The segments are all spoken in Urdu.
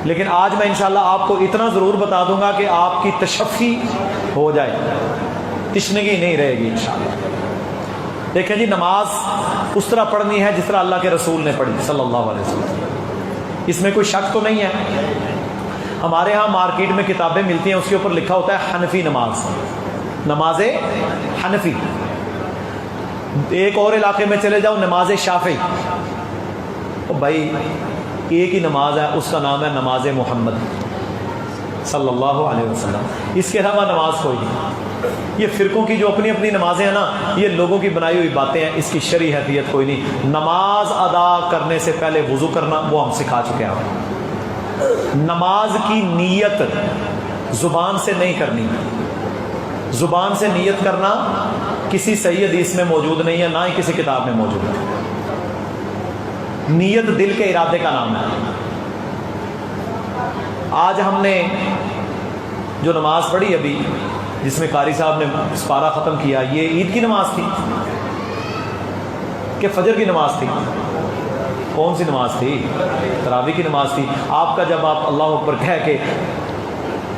لیکن آج میں انشاءاللہ آپ کو اتنا ضرور بتا دوں گا کہ آپ کی تشفی ہو جائے، تشنگی نہیں رہے گی انشاءاللہ۔ دیکھیں جی، نماز اس طرح پڑھنی ہے جس طرح اللہ کے رسول نے پڑھی صلی اللہ علیہ وسلم، اس میں کوئی شک تو نہیں ہے۔ ہمارے ہاں مارکیٹ میں کتابیں ملتی ہیں، اس کے اوپر لکھا ہوتا ہے حنفی نماز، نماز حنفی۔ ایک اور علاقے میں چلے جاؤ، نماز شافعی۔ بھائی ایک ہی نماز ہے، اس کا نام ہے نماز محمد صلی اللہ علیہ وسلم، اس کے علاوہ نماز کوئی نہیں۔ یہ فرقوں کی جو اپنی اپنی نمازیں ہیں نا، یہ لوگوں کی بنائی ہوئی باتیں ہیں، اس کی شرعی حیثیت کوئی نہیں۔ نماز ادا کرنے سے پہلے وضو کرنا وہ ہم سکھا چکے ہیں۔ نماز کی نیت زبان سے نہیں کرنی، زبان سے نیت کرنا کسی صحیح حدیث میں موجود نہیں ہے، نہ ہی کسی کتاب میں موجود ہے۔ نیت دل کے ارادے کا نام ہے۔ آج ہم نے جو نماز پڑھی ابھی، جس میں قاری صاحب نے سپارہ ختم کیا، یہ عید کی نماز تھی کہ فجر کی نماز تھی؟ کون سی نماز تھی؟ تراویح کی نماز تھی۔ آپ کا جب آپ اللہ اکبر کہہ کے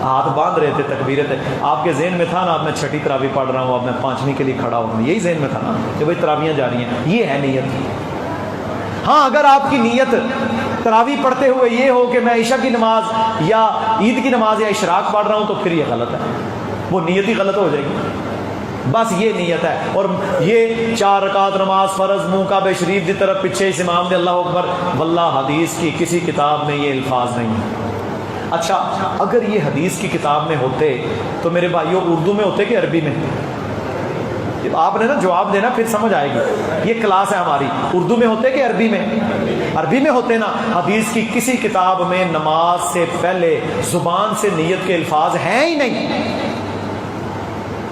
ہاتھ باندھ رہے تھے، تکبیریں تھے، آپ کے ذہن میں تھا نا اب میں چھٹی تراویح پڑھ رہا ہوں، اب میں پانچویں کے لیے کھڑا ہوں، یہی ذہن میں تھا نا کہ بھائی تراویحیں جاری ہیں، یہ ہے نیت۔ ہاں اگر آپ کی نیت تراویح پڑھتے ہوئے یہ ہو کہ میں عشاء کی نماز یا عید کی نماز یا اشراق پڑھ رہا ہوں، تو پھر یہ غلط ہے، وہ نیت ہی غلط ہو جائے گی۔ بس یہ نیت ہے۔ اور یہ 4 رکعت نماز فرض منہ کعبہ شریف کی طرف پیچھے اس امام دے اللہ اکبر، واللہ حدیث کی کسی کتاب میں یہ الفاظ نہیں ہیں۔ اچھا اگر یہ حدیث کی کتاب میں ہوتے تو میرے بھائیوں اردو میں ہوتے کہ عربی میں؟ آپ نے نا جواب دینا، پھر سمجھ آئے گی۔ یہ کلاس ہے ہماری، اردو میں ہوتے کہ عربی میں؟ عربی میں ہوتے نا۔ حدیث کی کسی کتاب میں نماز سے پہلے زبان سے نیت کے الفاظ ہیں ہی نہیں۔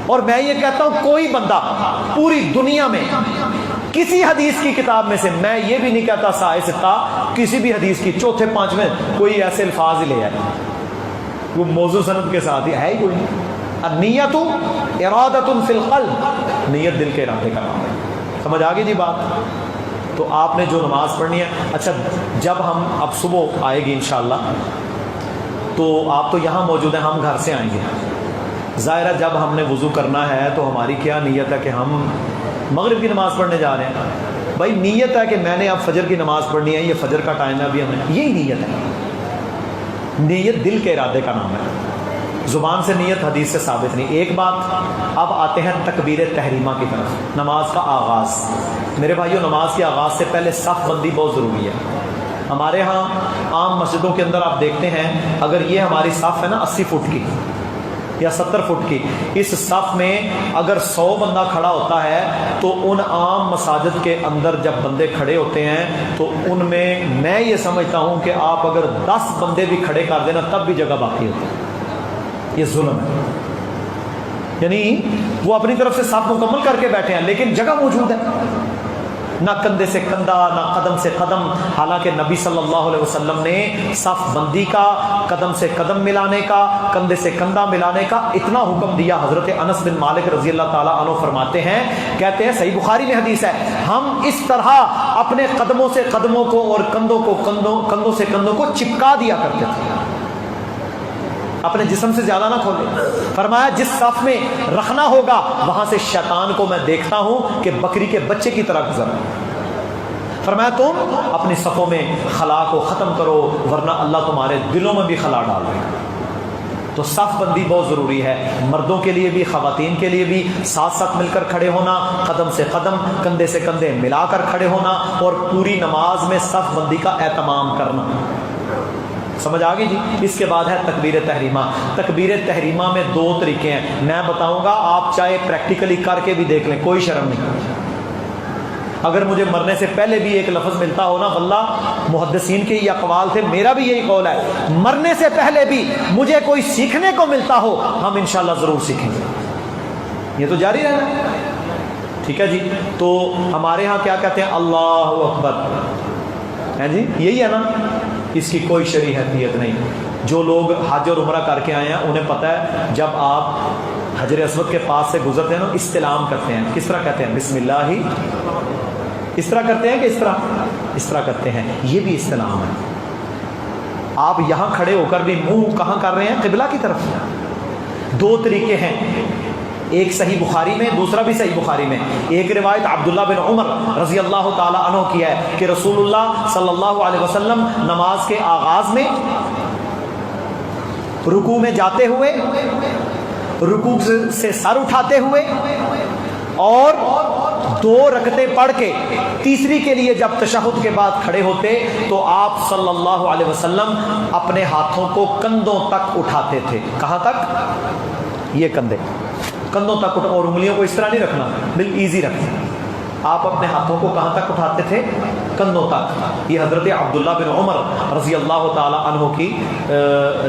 اور میں یہ کہتا ہوں کوئی بندہ پوری دنیا میں کسی حدیث کی کتاب میں سے، میں یہ بھی نہیں کہتا سائے ستہ، کسی بھی حدیث کی چوتھے پانچویں کوئی ایسے الفاظ ہی لے آئے وہ موضوع سند کے ساتھ ہی ہے ہی کوئی نہیں۔ النیت ارادۃ فی القلب، نیت دل کے ارادے کا نام ہے۔ سمجھ آ گئی جی بات؟ تو آپ نے جو نماز پڑھنی ہے، اچھا جب ہم اب صبح آئے گی انشاءاللہ، تو آپ تو یہاں موجود ہیں، ہم گھر سے آئیں گے، ظاہر ہے جب ہم نے وضو کرنا ہے تو ہماری کیا نیت ہے کہ ہم مغرب کی نماز پڑھنے جا رہے ہیں۔ بھائی نیت ہے کہ میں نے اب فجر کی نماز پڑھنی ہے، یہ فجر کا ٹائم ہے ابھی ہم نے، یہی نیت ہے۔ نیت دل کے ارادے کا نام ہے، زبان سے نیت حدیث سے ثابت نہیں۔ ایک بات، اب آتے ہیں تکبیر تحریمہ کی طرف، نماز کا آغاز۔ میرے بھائیوں نماز کے آغاز سے پہلے صف بندی بہت ضروری ہے۔ ہمارے ہاں عام مسجدوں کے اندر آپ دیکھتے ہیں، اگر یہ ہماری صف ہے نا 80 فٹ کی یا 70 فٹ کی، اس صف میں اگر 100 بندہ کھڑا ہوتا ہے تو ان عام مساجد کے اندر جب بندے کھڑے ہوتے ہیں تو ان میں یہ سمجھتا ہوں کہ آپ اگر 10 بندے بھی کھڑے کر دینا تب بھی جگہ باقی ہوتی ہے۔ یہ ظلم ہے، یعنی وہ اپنی طرف سے صف مکمل کر کے بیٹھے ہیں لیکن جگہ موجود ہے، نہ کندھے سے کندھا نہ قدم سے قدم۔ حالانکہ نبی صلی اللہ علیہ وسلم نے صف بندی کا، قدم سے قدم ملانے کا، کندھے سے کندھا ملانے کا اتنا حکم دیا۔ حضرت انس بن مالک رضی اللہ تعالیٰ عنہ فرماتے ہیں، کہتے ہیں صحیح بخاری میں حدیث ہے، ہم اس طرح اپنے قدموں سے قدموں کو اور کندھوں سے کندھوں کو چپکا دیا کرتے تھے، اپنے جسم سے زیادہ نہ کھولے۔ فرمایا جس صف میں رکھنا ہوگا وہاں سے شیطان کو میں دیکھتا ہوں کہ بکری کے بچے کی طرح گزر۔ فرمایا تم اپنی صفوں میں خلا کو ختم کرو ورنہ اللہ تمہارے دلوں میں بھی خلا ڈال دے گا۔ تو صف بندی بہت ضروری ہے، مردوں کے لیے بھی خواتین کے لیے بھی، ساتھ ساتھ مل کر کھڑے ہونا، قدم سے قدم کندھے سے کندھے ملا کر کھڑے ہونا، اور پوری نماز میں صف بندی کا اہتمام کرنا۔ سمجھ آ گئی جی؟ اس کے بعد ہے تکبیر تحریمہ۔ تکبیر تحریمہ میں 2 طریقے ہیں، میں بتاؤں گا، آپ چاہے پریکٹیکلی کر کے بھی دیکھ لیں، کوئی شرم نہیں۔ اگر مجھے مرنے سے پہلے بھی ایک لفظ ملتا ہو نا، واللہ محدثین کے یہ اقوال تھے، میرا بھی یہی قول ہے، مرنے سے پہلے بھی مجھے کوئی سیکھنے کو ملتا ہو ہم انشاءاللہ ضرور سیکھیں گے، یہ تو جاری رہنا۔ ٹھیک ہے جی؟ تو ہمارے ہاں کیا کہتے ہیں؟ اللہ اکبر ہے جی، یہی ہے نا، اس کی کوئی شرعی حیثیت نہیں۔ جو لوگ حج اور عمرہ کر کے آئے ہیں انہیں پتہ ہے، جب آپ حجر اسود کے پاس سے گزرتے ہیں نا، استلام کرتے ہیں، کس طرح کہتے ہیں؟ بسم اللہ ہی، اس طرح کرتے ہیں کہ اس طرح کرتے ہیں، یہ بھی استلام ہے۔ آپ یہاں کھڑے ہو کر بھی منہ کہاں کر رہے ہیں؟ قبلہ کی طرف. دو طریقے ہیں، ایک صحیح بخاری میں، دوسرا بھی صحیح بخاری میں. ایک روایت عبداللہ بن عمر رضی اللہ تعالی عنہ کی ہے کہ رسول اللہ صلی اللہ علیہ وسلم نماز کے آغاز میں رکوع میں جاتے ہوئے، رکوع سے سر اٹھاتے ہوئے، اور 2 رکعتیں پڑھ کے تیسری کے لیے جب تشہد کے بعد کھڑے ہوتے تو آپ صلی اللہ علیہ وسلم اپنے ہاتھوں کو کندھوں تک اٹھاتے تھے. کہاں تک؟ یہ کندھوں تک اور انگلیوں کو اس طرح نہیں رکھنا، بل ایزی رکھنا. آپ اپنے ہاتھوں کو کہاں تک اٹھاتے تھے؟ کندھوں تک. یہ حضرت عبداللہ بن عمر رضی اللہ تعالی عنہ کی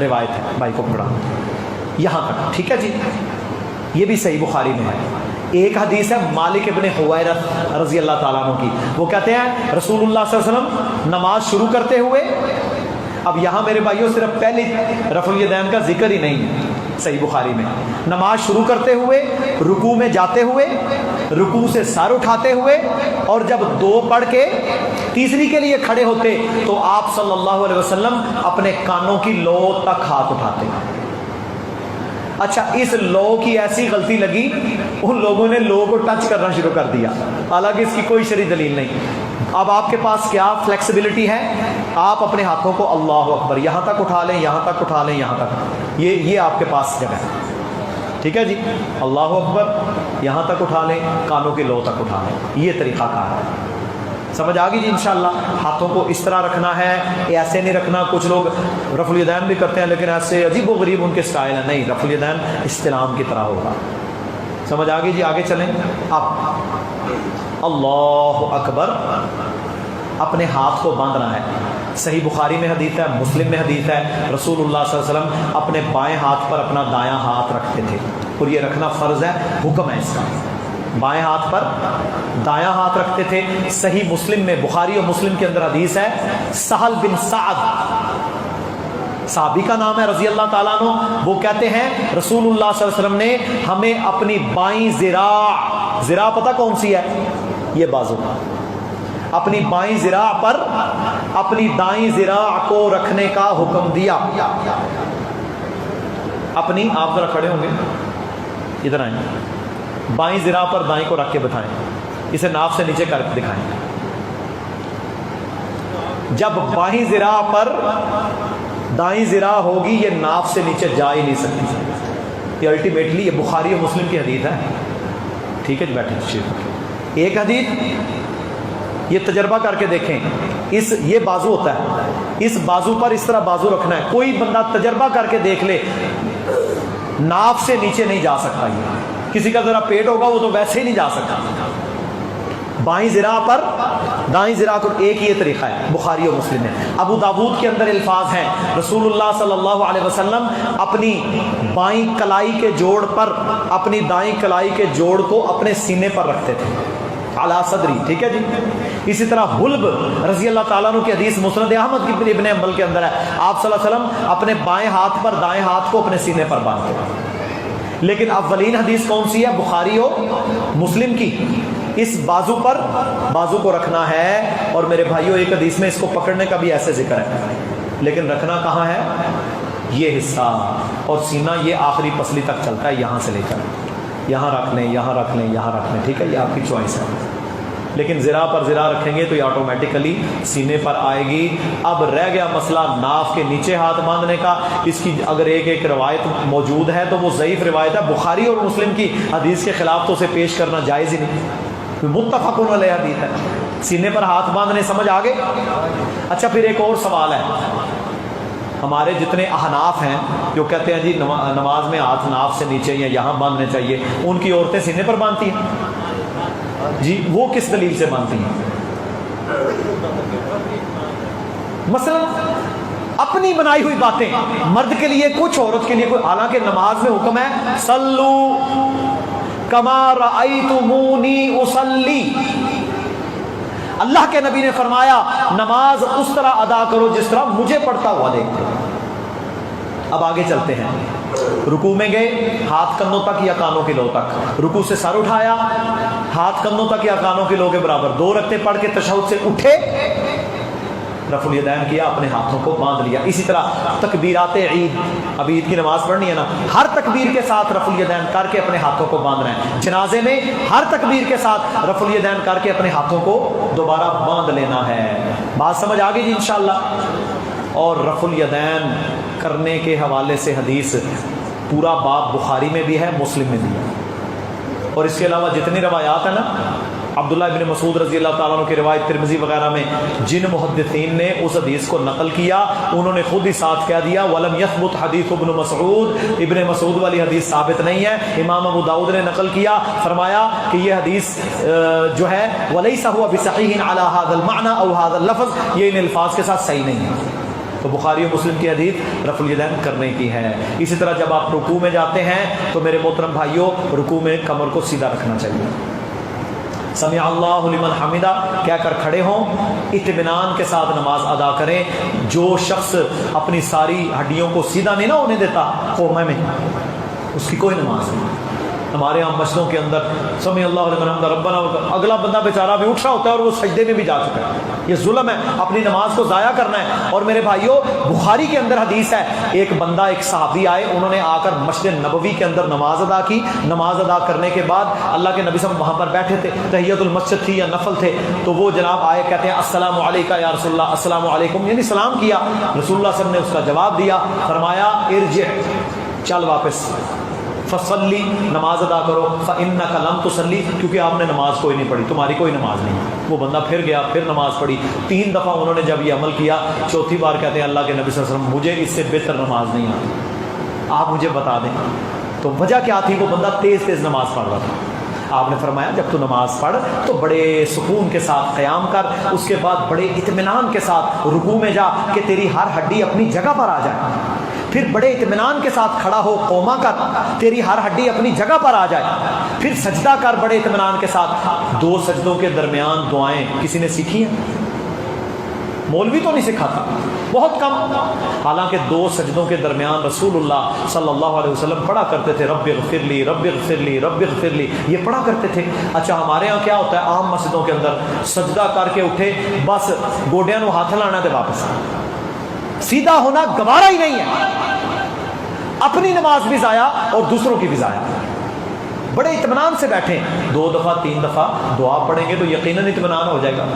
روایت ہے. بھائی کو پڑھا یہاں تک، ٹھیک ہے جی. یہ بھی صحیح بخاری میں ہے. ایک حدیث ہے مالک ابن حویرث رضی اللہ تعالیٰ عنہ کی، وہ کہتے ہیں رسول اللہ صلی اللہ علیہ وسلم نماز شروع کرتے ہوئے، اب یہاں میرے بھائیوں صرف پہلی رفع الیدین کا ذکر ہی نہیں ہے صحیح بخاری میں. نماز شروع کرتے ہوئے، رکوع میں جاتے ہوئے، رکوع سے سر اٹھاتے ہوئے، اور جب 2 پڑھ کے تیسری کے لیے کھڑے ہوتے تو آپ صلی اللہ علیہ وسلم اپنے کانوں کی لو تک ہاتھ اٹھاتے. اچھا، اس لو کی ایسی غلطی لگی، ان لوگوں نے لو کو ٹچ کرنا شروع کر دیا، حالانکہ اس کی کوئی شرعی دلیل نہیں. اب آپ کے پاس کیا فلیکسیبلٹی ہے؟ آپ اپنے ہاتھوں کو اللہ اکبر یہاں تک اٹھا لیں، یہاں تک اٹھا لیں، یہاں تک، یہ آپ کے پاس جگہ ہے. ٹھیک ہے جی، اللہ اکبر یہاں تک اٹھا لیں، کانوں کی لو تک اٹھا لیں. یہ طریقہ کار ہے. سمجھ آ گئی جی انشاءاللہ. ہاتھوں کو اس طرح رکھنا ہے، ایسے نہیں رکھنا. کچھ لوگ رفع الیدین بھی کرتے ہیں لیکن ایسے عجیب و غریب ان کے سٹائل ہے. نہیں، رفع الیدین استلام کی طرح ہوگا. سمجھ آ گئی جی. آگے چلیں. اب اللہ اکبر اپنے ہاتھ کو باندھنا ہے. صحیح بخاری میں حدیث ہے، مسلم میں حدیث ہے، رسول اللہ صلی اللہ علیہ وسلم اپنے بائیں ہاتھ پر اپنا دایاں ہاتھ رکھتے تھے، اور یہ رکھنا فرض ہے، حکم ہے اس کا. بائیں ہاتھ پر دایاں ہاتھ رکھتے تھے. صحیح مسلم میں، بخاری اور مسلم کے اندر حدیث ہے، سہل بن سعد صحابی کا نام ہے رضی اللہ تعالیٰ عنہ، وہ کہتے ہیں رسول اللہ صلی اللہ علیہ وسلم نے ہمیں اپنی بائیں ذراع پتہ کون سی ہے؟ یہ بازو. اپنی بائیں ذراع پر اپنی دائیں ذراع کو رکھنے کا حکم دیا. اپنی، آپ ذرا کھڑے ہوں گے، ادھر آئیں، بائیں ذراع پر دائیں کو رکھ کے بتائیں، اسے ناف سے نیچے کر کے دکھائیں. جب بائیں ذراع پر دائیں ذراع ہوگی یہ ناف سے نیچے جا ہی نہیں سکتی. یہ الٹیمیٹلی یہ بخاری اور مسلم کی حدیث ہے. ٹھیک ہے جی، بیٹھے. ایک حدیث یہ تجربہ کر کے دیکھیں، یہ بازو ہوتا ہے، اس بازو پر اس طرح بازو رکھنا ہے. کوئی بندہ تجربہ کر کے دیکھ لے، ناف سے نیچے نہیں جا سکتا. یہ کسی کا ذرا پیٹ ہوگا وہ تو ویسے ہی نہیں جا سکتا. بائیں ذراع پر دائیں ذراع کو، ایک یہ طریقہ ہے، بخاری اور مسلم میں. ابو داود کے اندر الفاظ ہیں، رسول اللہ صلی اللہ علیہ وسلم اپنی بائیں کلائی کے جوڑ پر اپنی دائیں کلائی کے جوڑ کو اپنے سینے پر رکھتے تھے، علی صدری. ٹھیک ہے جی. اسی طرح حلب رضی اللہ تعالیٰ عنہ کی حدیث مسند احمد کی ابن حنبل کے اندر ہے، آپ صلی اللہ علیہ وسلم اپنے بائیں ہاتھ پر دائیں ہاتھ کو اپنے سینے پر باندھتے ہیں. لیکن اولین حدیث کون سی ہے؟ بخاری اور مسلم کی. اس بازو پر بازو کو رکھنا ہے. اور میرے بھائیوں ایک حدیث میں اس کو پکڑنے کا بھی ایسے ذکر ہے، لیکن رکھنا کہاں ہے؟ یہ حصہ. اور سینہ یہ آخری پسلی تک چلتا ہے، یہاں سے لے کر یہاں رکھ لیں، یہاں رکھ لیں، یہاں رکھ لیں. ٹھیک ہے، یہ آپ کی چوائس ہے. لیکن ذراع پر ذراع رکھیں گے تو یہ آٹومیٹیکلی سینے پر آئے گی. اب رہ گیا مسئلہ ناف کے نیچے ہاتھ باندھنے کا. اس کی اگر ایک روایت موجود ہے تو وہ ضعیف روایت ہے. بخاری اور مسلم کی حدیث کے خلاف تو اسے پیش کرنا جائز ہی نہیں. متفقون علیہ حدیث ہے. سینے پر ہاتھ باندھنے، سمجھ آگے. اچھا، پھر ایک اور سوال ہے. ہمارے جتنے احناف ہیں جو کہتے ہیں جی نماز میں ہاتھ ناف سے نیچے یا یہاں باندھنے چاہیے، ان کی عورتیں سینے پر باندھتی ہیں جی، وہ کس دلیل سے باندھتی ہیں؟ مثلا اپنی بنائی ہوئی باتیں، مرد کے لیے کچھ، عورت کے لیے کوئی. حالانکہ نماز میں حکم ہے صلو کما رأیتمونی اصلی. اللہ کے نبی نے فرمایا نماز اس طرح ادا کرو جس طرح مجھے پڑھتا ہوا دیکھتے. اب آگے چلتے ہیں. رکوع میں گئے، ہاتھ کندھوں تک یا کانوں کی لو تک. رکوع سے سر اٹھایا، ہاتھ کندھوں تک یا کانوں کی لو کے برابر. 2 رکعتیں پڑھ کے تشہد سے اٹھے، رفع الیدین کیا، اپنے ہاتھوں کو باندھ لیا. اسی طرح تکبیرات عید، اب عید کی نماز پڑھنی ہے نا، ہر تکبیر کے ساتھ رفع الیدین کر کے اپنے ہاتھوں کو باندھنا ہے. جنازے میں ہر تکبیر کے ساتھ رفع الیدین کر کے اپنے ہاتھوں کو دوبارہ باندھ لینا ہے. بات سمجھ آ گئی جی انشاءاللہ. اور رفع الیدین کرنے کے حوالے سے حدیث پورا باب بخاری میں بھی ہے، مسلم میں بھی ہے. اور اس کے علاوہ جتنی روایات ہیں نا، عبداللہ ابن مسعود رضی اللہ تعالیٰ عنہ کی روایت ترمذی وغیرہ میں جن محدثین نے اس حدیث کو نقل کیا انہوں نے خود ہی ساتھ کہہ دیا وَلَمْ يَثْبُتْ حَدِيثُ ابن مسعود، ابن مسعود والی حدیث ثابت نہیں ہے. امام ابو داؤد نے نقل کیا، فرمایا کہ یہ حدیث جو ہے وَلَيْسَ هُوَ بِصَحِيحٍ عَلَى هَذَا الْمَعْنَى أَوْ هَذَا اللَّفْظ، یہ ان الفاظ کے ساتھ صحیح نہیں ہے. تو بخاری و مسلم کی حدیث رفع الیدین کرنے کی ہے. اسی طرح جب آپ رکوع میں جاتے ہیں تو میرے محترم بھائیوں، رکوع میں کمر کو سیدھا رکھنا چاہیے. سمع اللہ لمن حمدہ کہہ کر کھڑے ہوں، اطمینان کے ساتھ نماز ادا کریں. جو شخص اپنی ساری ہڈیوں کو سیدھا نہیں نہ ہونے دیتا قومے میں، اس کی کوئی نماز نہیں. ہمارے یہاں مسجدوں کے اندر سمع اللہ لمن حمدہ ربنا، اگلا بندہ بیچارہ بھی اٹھ رہا ہوتا ہے اور وہ سجدے میں بھی جا چکا ہے. یہ ظلم ہے، اپنی نماز کو ضائع کرنا ہے. اور میرے بھائیوں، بخاری کے اندر حدیث ہے، ایک بندہ، ایک صحابی آئے، انہوں نے آ کر مسجد نبوی کے اندر نماز ادا کی. نماز ادا کرنے کے بعد اللہ کے نبی صلی اللہ علیہ وسلم وہاں پر بیٹھے تھے، تحیۃ المسجد تھی یا نفل تھے، تو وہ جناب آئے، کہتے ہیں السلام علیکم یا رسول اللہ، السلام علیکم، یعنی سلام کیا. رسول اللہ صلی اللہ علیہ وسلم نے اس کا جواب دیا، فرمایا ارجع، چل واپس، فصلی، نماز ادا کرو، فإنک لم تصلی، کیونکہ آپ نے نماز کوئی نہیں پڑھی، تمہاری کوئی نماز نہیں. وہ بندہ پھر گیا، پھر نماز پڑھی. 3 دفعہ انہوں نے جب یہ عمل کیا، چوتھی بار کہتے ہیں اللہ کے نبی صلی اللہ علیہ وسلم مجھے اس سے بہتر نماز نہیں آتی، آپ مجھے بتا دیں. تو وجہ کیا تھی؟ وہ بندہ تیز تیز نماز پڑھ رہا تھا. آپ نے فرمایا جب تو نماز پڑھ تو بڑے سکون کے ساتھ قیام کر، اس کے بعد بڑے اطمینان کے ساتھ رکوع میں جا کہ تیری ہر ہڈی اپنی جگہ پر آ جائے. پھر بڑے اطمینان کے ساتھ کھڑا ہو، قوما کر، تیری ہر ہڈی اپنی جگہ پر آ جائے. پھر سجدہ کر بڑے اطمینان کے ساتھ. 2 سجدوں کے درمیان دعائیں کسی نے سیکھی ہیں؟ مولوی تو نہیں سکھاتا، بہت کم. حالانکہ 2 سجدوں کے درمیان رسول اللہ صلی اللہ علیہ وسلم پڑھا کرتے تھے رب اغفر لی، رب اغفر لی، رب اغفر لی، یہ پڑھا کرتے تھے. اچھا ہمارے ہاں کیا ہوتا ہے عام مسجدوں کے اندر، سجدہ کر کے اٹھے، بس گوڈیاں نو ہاتھ لانا تے واپس. سیدھا ہونا گوارا ہی نہیں ہے. اپنی نماز بھی ضائع اور دوسروں کی بھی ضائع. بڑے اطمینان سے بیٹھیں، 2 دفعہ 3 دفعہ دعا پڑھیں گے تو یقیناً اطمینان ہو جائے گا.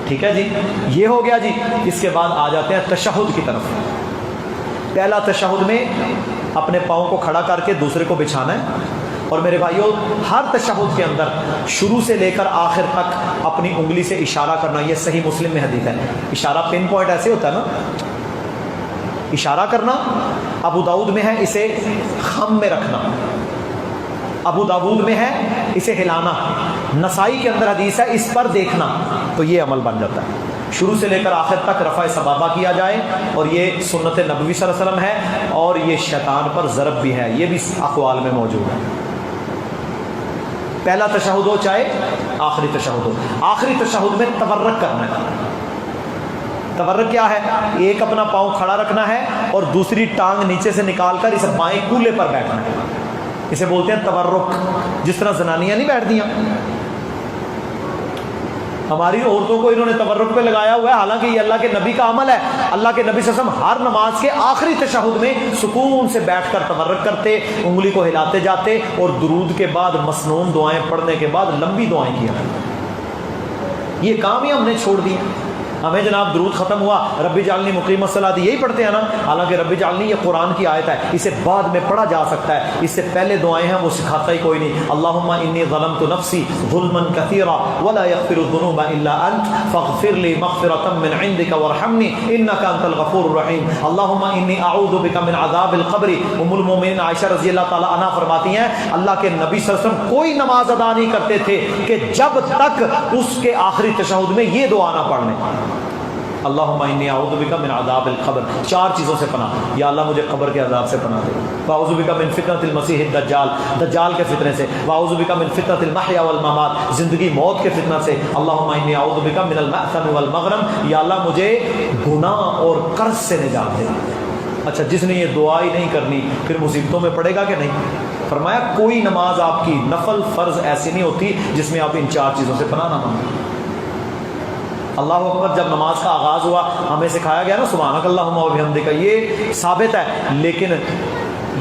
ٹھیک ہے جی، یہ ہو گیا جی. اس کے بعد آ جاتے ہیں تشہد کی طرف. پہلا تشہد میں اپنے پاؤں کو کھڑا کر کے دوسرے کو بچھانا ہے. اور میرے بھائیوں، ہر تشہد کے اندر شروع سے لے کر آخر تک اپنی انگلی سے اشارہ کرنا. یہ صحیح مسلم میں حدیث ہے. اشارہ پن پوائنٹ ایسے ہوتا ہے نا، اشارہ کرنا. ابو داؤد میں ہے اسے خم میں رکھنا، ابو داؤد میں ہے اسے ہلانا، نسائی کے اندر حدیث ہے اس پر دیکھنا. تو یہ عمل بن جاتا ہے. شروع سے لے کر آخر تک رفع سبابہ کیا جائے، اور یہ سنت نبوی صلی اللہ علیہ وسلم ہے، اور یہ شیطان پر ضرب بھی ہے، یہ بھی اقوال میں موجود ہے. پہلا تشہد ہو چاہے آخری تشہد ہو، آخری تشہد میں تورک کرنا ہے. تورک کیا ہے؟ ایک اپنا پاؤں کھڑا رکھنا ہے اور دوسری ٹانگ نیچے سے نکال کر اسے بائیں کولے پر بیٹھنا ہے. اسے بولتے ہیں تورک. جس طرح زنانیاں نہیں بیٹھتی ہیں، ہماری عورتوں کو انہوں نے تورک پہ لگایا ہوا ہے، حالانکہ یہ اللہ کے نبی کا عمل ہے. اللہ کے نبی صلی اللہ علیہ وسلم ہر نماز کے آخری تشہد میں سکون سے بیٹھ کر تورک کرتے، انگلی کو ہلاتے جاتے، اور درود کے بعد مسنون دعائیں پڑھنے کے بعد لمبی دعائیں کیا کرتے. یہ کام ہی ہم نے چھوڑ دیا. ہمیں جناب درود ختم ہوا، رب اجعلنی مقیم الصلاۃ، یہی پڑھتے ہیں نا. حالانکہ رب اجعلنی یہ قرآن کی آیت ہے، اسے بعد میں پڑھا جا سکتا ہے. اس سے پہلے دعائیں ہیں وہ سکھاتا ہی کوئی نہیں. اللہم انی ظلمت نفسی ظلما کثیرا ولا یغفر الذنوب الا انت فاغفر لی مغفرۃ من عندک وارحمنی انک انت الغفور الرحیم. اللہم انی اعوذ بک من عذاب القبر. ام المؤمنین عائشہ رضی اللہ تعالی عنہا فرماتی ہیں اللہ کے نبی صلی اللہ علیہ وسلم کوئی نماز ادا نہیں کرتے تھے کہ جب تک اس کے آخری تشہد میں یہ دعا نہ پڑھ لیں، اللہم انی اعوذ بک من عذاب القبر. 4 چیزوں سے پناہ، یا اللہ مجھے قبر کے عذاب سے پناہ دے، واعوذ بک من فتنۃ المسیح الدجال، دجال کے فتنے سے، واعوذ بک من فتنۃ المحیا والممات، زندگی موت کے فتنہ سے، اللہم انی اعوذ بک من المأثم والمغرم، یا اللہ مجھے گناہ اور قرض سے نجات دے. اچھا، جس نے یہ دعا ہی نہیں کرنی پھر مصیبتوں میں پڑے گا کہ نہیں؟ فرمایا کوئی نماز آپ کی نفل فرض ایسی نہیں ہوتی جس میں آپ ان 4 چیزوں سے پناہ نہ مانگیں. اللہ اکبر جب نماز کا آغاز ہوا ہمیں سکھایا گیا نا سبحانک اللہم و بحمدک، یہ ثابت ہے، لیکن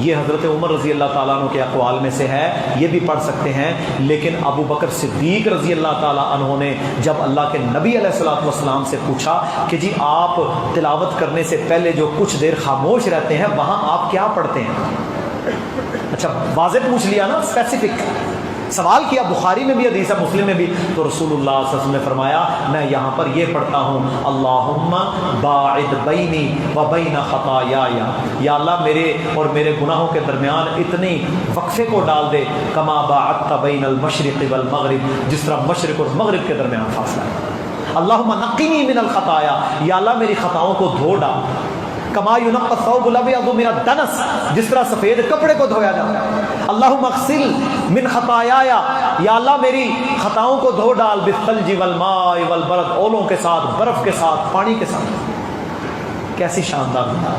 یہ حضرت عمر رضی اللہ تعالیٰ عنہ کے اقوال میں سے ہے، یہ بھی پڑھ سکتے ہیں، لیکن ابو بکر صدیق رضی اللہ تعالیٰ عنہ نے جب اللہ کے نبی علیہ الصلوۃ والسلام سے پوچھا کہ جی آپ تلاوت کرنے سے پہلے جو کچھ دیر خاموش رہتے ہیں وہاں آپ کیا پڑھتے ہیں؟ اچھا واضح پوچھ لیا نا، اسپیسیفک سوال کیا، بخاری میں بھی حدیث ہے، مسلم میں بھی، تو رسول اللہ صلی اللہ علیہ وسلم نے فرمایا میں یہاں پر یہ پڑھتا ہوں اللہم باعد بینی و بین خطایای، یا اللہ میرے اور میرے گناہوں کے درمیان اتنی وقفے کو ڈال دے، کما باعدت بین المشرق والمغرب، جس طرح مشرق اور مغرب کے درمیان فاصلہ ہے۔ اللہم نقنی من الخطایا، یا اللہ میری خطاؤں کو دھو ڈال، کما ینقی الثوب الابیض من الدنس، جس طرح سفید کپڑے کو دھویا جاتا ہے۔ اللہم اغسل من خطایای، یا اللہ میری خطاؤں کو دھو ڈال بالثلج والماء والبرد، اولوں کے ساتھ، برف کے ساتھ، پانی کے ساتھ۔ کیسی شاندار دعا،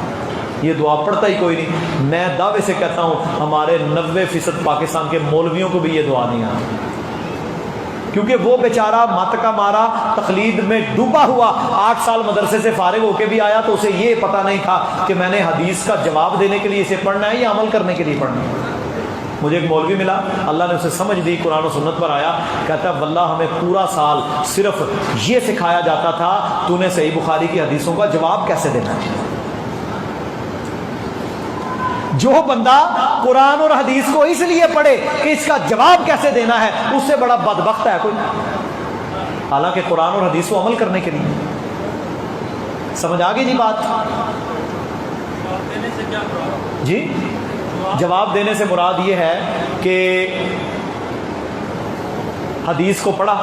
یہ دعا پڑھتا ہی کوئی نہیں۔ میں دعوے سے کہتا ہوں ہمارے 90% پاکستان کے مولویوں کو بھی یہ دعا نہیں آتی، کیونکہ وہ بیچارہ مت کا مارا تقلید میں ڈوبا ہوا 8 سال مدرسے سے فارغ ہو کے بھی آیا تو اسے یہ پتہ نہیں تھا کہ میں نے حدیث کا جواب دینے کے لیے اسے پڑھنا ہے یا عمل کرنے کے لیے پڑھنا ہے۔ مجھے ایک مولوی ملا، اللہ نے اسے سمجھ دی، قرآن و سنت پر آیا، کہتا ہے واللہ ہمیں پورا سال صرف یہ سکھایا جاتا تھا تو نے صحیح بخاری کی حدیثوں کا جواب کیسے دینا ہے۔ جو بندہ قرآن اور حدیث کو اس لیے پڑھے کہ اس کا جواب کیسے دینا ہے، اس سے بڑا بدبخت ہے کوئی، حالانکہ قرآن اور حدیث کو عمل کرنے کے لیے۔ سمجھ آ گئی جی بات؟ جی جواب دینے سے مراد یہ ہے کہ حدیث کو پڑھا،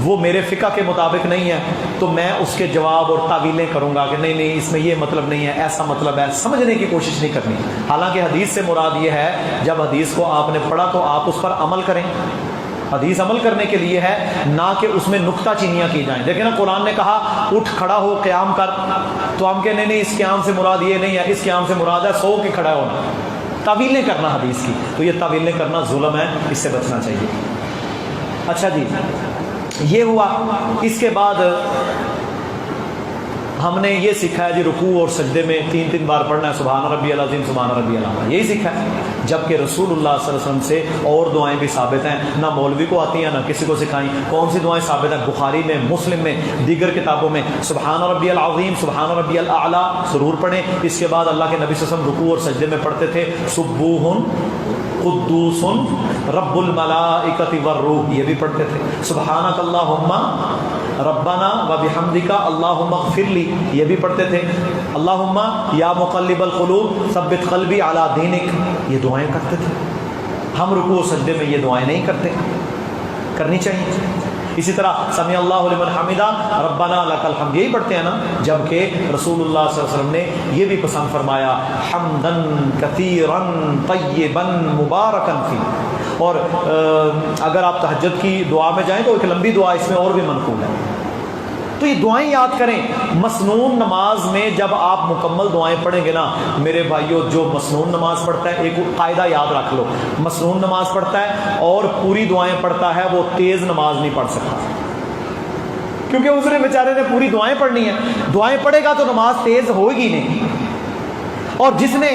وہ میرے فقہ کے مطابق نہیں ہے تو میں اس کے جواب اور تعویلیں کروں گا کہ نہیں اس میں یہ مطلب نہیں ہے، ایسا مطلب ہے، سمجھنے کی کوشش نہیں کرنی۔ حالانکہ حدیث سے مراد یہ ہے جب حدیث کو آپ نے پڑھا تو آپ اس پر عمل کریں۔ حدیث عمل کرنے کے لیے ہے، نہ کہ اس میں نکتہ چینیاں کی جائیں۔ دیکھیں نا قرآن نے کہا اٹھ کھڑا ہو قیام کر، تو ہم کہنے نہیں اس قیام سے مراد یہ نہیں ہے، اس قیام سے مراد ہے سو کے کھڑا ہونا، تعویلیں کرنا حدیث کی، تو یہ تعویلیں کرنا ظلم ہے، اس سے بچنا چاہیے۔ اچھا جی یہ ہوا، اس کے بعد ہم نے یہ سیکھا ہے جی رکوع اور سجدے میں 3 بار پڑھنا ہے سبحان ربی العظیم سبحان ربی العظیم، یہی سیکھا ہے، جبکہ رسول اللہ صلی اللہ علیہ وسلم سے اور دعائیں بھی ثابت ہیں، نہ مولوی کو آتی ہیں نہ کسی کو سکھائیں۔ کون سی دعائیں ثابت ہیں؟ بخاری میں، مسلم میں، دیگر کتابوں میں، سبحان ربی العظیم سبحان ربی الاعلی ضرور پڑھیں۔ اس کے بعد اللہ کے نبی صلی اللہ علیہ وسلم رکوع اور سجدے میں پڑھتے تھے سبوح قدوس رب الملائکۃ والروح، یہ بھی پڑھتے تھے۔ سبحانک اللہم ربنا و بحمدک اللہم اغفر لی، یہ بھی پڑھتے تھے۔ اللہم یا مقلب القلوب ثبت قلبی علی دینک، یہ دعائیں کرتے تھے۔ ہم رکوع و سجدے میں یہ دعائیں نہیں کرتے، کرنی چاہیے۔ اسی طرح سمیع اللہ لمن حمدہ ربنا لک الحمد، یہی پڑھتے ہیں نا، جبکہ رسول اللہ صلی اللہ علیہ وسلم نے یہ بھی پسند فرمایا حمدن کثیرا طیبا مبارکا فی، اور اگر آپ تہجد کی دعا میں جائیں تو ایک لمبی دعا اس میں اور بھی منقول ہے، تو یہ دعائیں یاد کریں۔ مسنون نماز میں جب آپ مکمل دعائیں پڑھیں گے نا میرے بھائیوں، جو مسنون نماز پڑھتا ہے، ایک قاعدہ یاد رکھ لو، مسنون نماز پڑھتا ہے اور پوری دعائیں پڑھتا ہے، وہ تیز نماز نہیں پڑھ سکتا، کیونکہ اس نے بیچارے نے پوری دعائیں پڑھنی ہیں، دعائیں پڑھے گا تو نماز تیز ہوگی نہیں، اور جس نے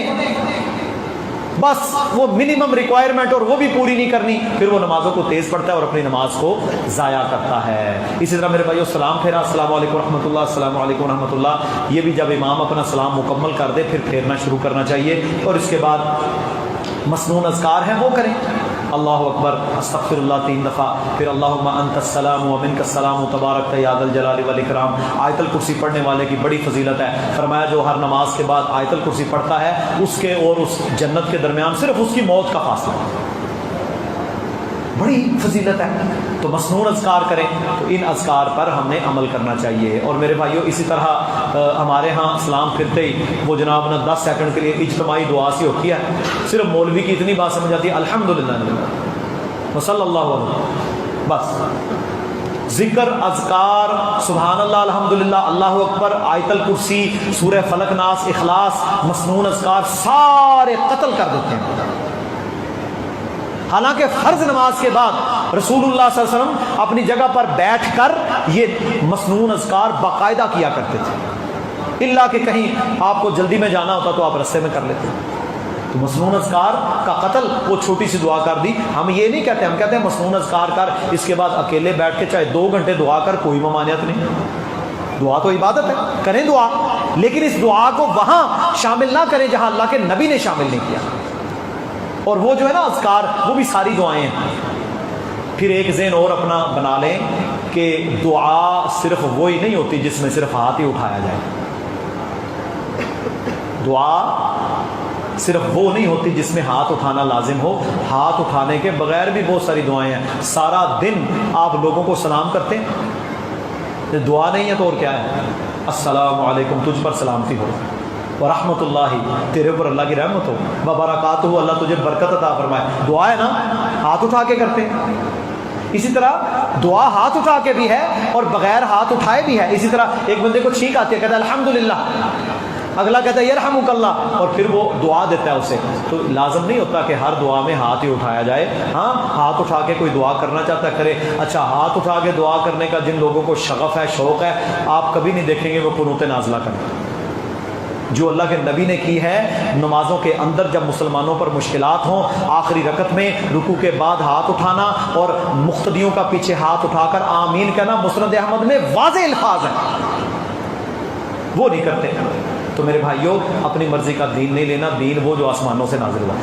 بس وہ منیمم ریکوائرمنٹ اور وہ بھی پوری نہیں کرنی، پھر وہ نمازوں کو تیز پڑھتا ہے اور اپنی نماز کو ضائع کرتا ہے۔ اسی طرح میرے بھائیو سلام پھیرا، السلام علیکم ورحمۃ اللہ، السلام علیکم ورحمۃ اللہ، یہ بھی جب امام اپنا سلام مکمل کر دے پھر پھیرنا شروع کرنا چاہیے، اور اس کے بعد مسنون اذکار ہیں وہ کریں، اللہ اکبر، استغفر اللہ 3 دفعہ، پھر اللہم انت السلام و منک السلام تبارک یا ذا الجلال والاکرام۔ آیت الکرسی پڑھنے والے کی بڑی فضیلت ہے، فرمایا جو ہر نماز کے بعد آیت الکرسی پڑھتا ہے اس کے اور اس جنت کے درمیان صرف اس کی موت کا فاصلہ ہے، بڑی فضیلت ہے۔ تو مسنون اذکار کریں، تو ان اذکار پر ہم نے عمل کرنا چاہیے۔ اور میرے بھائیوں اسی طرح ہمارے ہاں سلام پھرتے ہی وہ جناب نا 10 سیکنڈ کے لیے اجتماعی دعا سی ہوتی ہے، صرف مولوی کی اتنی بات سمجھ آتی ہے الحمدللہ وصلی اللہ علیہ، بس ذکر اذکار سبحان اللہ الحمدللہ اللہ اکبر آیت الکرسی سورہ فلق ناس اخلاص مسنون اذکار سارے قتل کر دیتے ہیں، حالانکہ فرض نماز کے بعد رسول اللہ صلی اللہ علیہ وسلم اپنی جگہ پر بیٹھ کر یہ مسنون اذکار باقاعدہ کیا کرتے تھے، الا کہ کہیں آپ کو جلدی میں جانا ہوتا تو آپ رستے میں کر لیتے۔ تو مسنون اذکار کا قتل، وہ چھوٹی سی دعا کر دی، ہم یہ نہیں کہتے، ہم کہتے ہیں مسنون اذکار کر، اس کے بعد اکیلے بیٹھ کے چاہے 2 گھنٹے دعا کر، کوئی ممانعت نہیں، دعا تو عبادت ہے، کریں دعا، لیکن اس دعا کو وہاں شامل نہ کریں جہاں اللہ کے نبی نے شامل نہیں کیا۔ اور وہ جو ہے نا اذکار، وہ بھی ساری دعائیں ہیں۔ پھر ایک ذہن اور اپنا بنا لیں کہ دعا صرف وہی نہیں ہوتی جس میں صرف ہاتھ ہی اٹھایا جائے، دعا صرف وہ نہیں ہوتی جس میں ہاتھ اٹھانا لازم ہو، ہاتھ اٹھانے کے بغیر بھی بہت ساری دعائیں ہیں۔ سارا دن آپ لوگوں کو سلام کرتے ہیں، دعا نہیں ہے تو اور کیا ہے؟ السلام علیکم، تجھ پر سلامتی ہو، ورحمۃ اللہ، تیرے اوپر اللہ کی رحمت ہو، وبرکاتہ، اللہ تجھے برکت عطا فرمائے، دعا ہے نا، ہاتھ اٹھا کے کرتے ہیں۔ اسی طرح دعا ہاتھ اٹھا کے بھی ہے اور بغیر ہاتھ اٹھائے بھی ہے۔ اسی طرح ایک بندے کو چھینک آتی ہے، کہتا ہے الحمدللہ، اگلا کہتا ہے یرحمک اللہ، اور پھر وہ دعا دیتا ہے اسے۔ تو لازم نہیں ہوتا کہ ہر دعا میں ہاتھ ہی اٹھایا جائے، ہاں ہاتھ اٹھا کے کوئی دعا کرنا چاہتا ہے کرے۔ اچھا، ہاتھ اٹھا کے دعا کرنے کا جن لوگوں کو شغف ہے، شوق ہے، آپ کبھی نہیں دیکھیں گے وہ قنوت نازلہ کریں۔ جو اللہ کے نبی نے کی ہے نمازوں کے اندر، جب مسلمانوں پر مشکلات ہوں، آخری رکعت میں رکوع کے بعد ہاتھ اٹھانا اور مقتدیوں کا پیچھے ہاتھ اٹھا کر آمین کہنا، مسند احمد میں واضح الفاظ ہیں، وہ نہیں کرتے۔ تو میرے بھائیوں، اپنی مرضی کا دین نہیں لینا، دین وہ جو آسمانوں سے نازل ہوا۔